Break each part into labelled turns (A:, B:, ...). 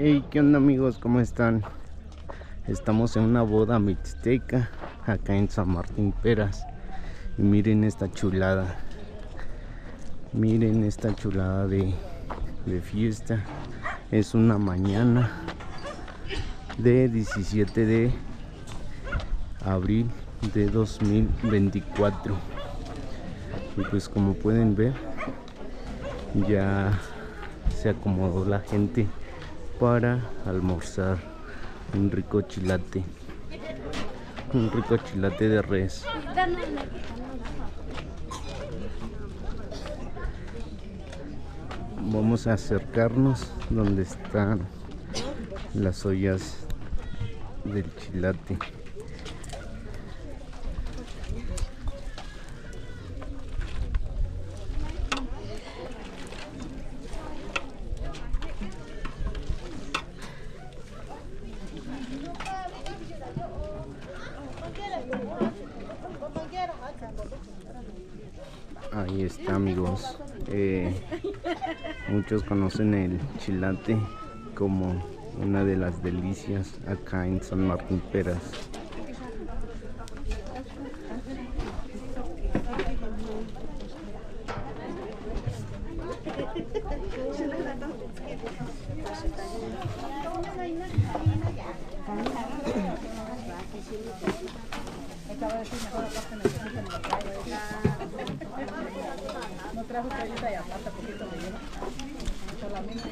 A: Hey, ¿qué onda amigos? ¿Cómo están? Estamos en una boda mixteca acá en San Martín Peras. Y miren esta chulada. Miren esta chulada de fiesta. Es una mañana de 17 de abril de 2024. Y pues como pueden ver, ya se acomodó la gente para almorzar un rico chilate de res. Vamos a acercarnos donde están las ollas del chilate. Ahí está amigos, muchos conocen el chilate como una de las delicias acá en San Martín Peras.
B: No trajo toallita y aparte poquito de hielo. Solamente.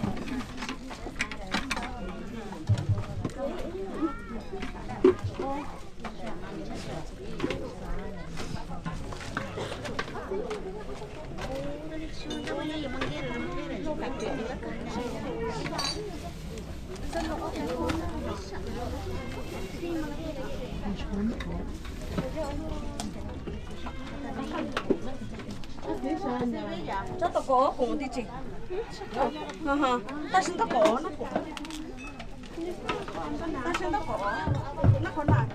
C: Cho tao có cũng đi chị. Ta xin tao có nó cũng. Ta xin tao có. Nó còn lại.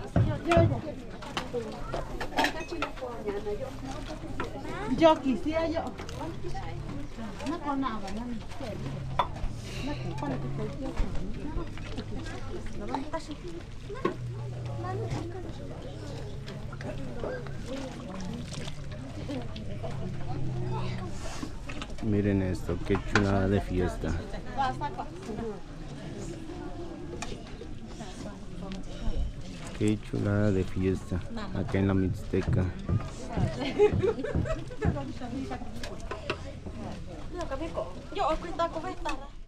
B: Yo quisiera yo. No con nada, no. No con la que
A: Miren esto, qué chulada de fiesta. Qué chulada de fiesta acá en la Mixteca.
C: Yo, ahorita con esta.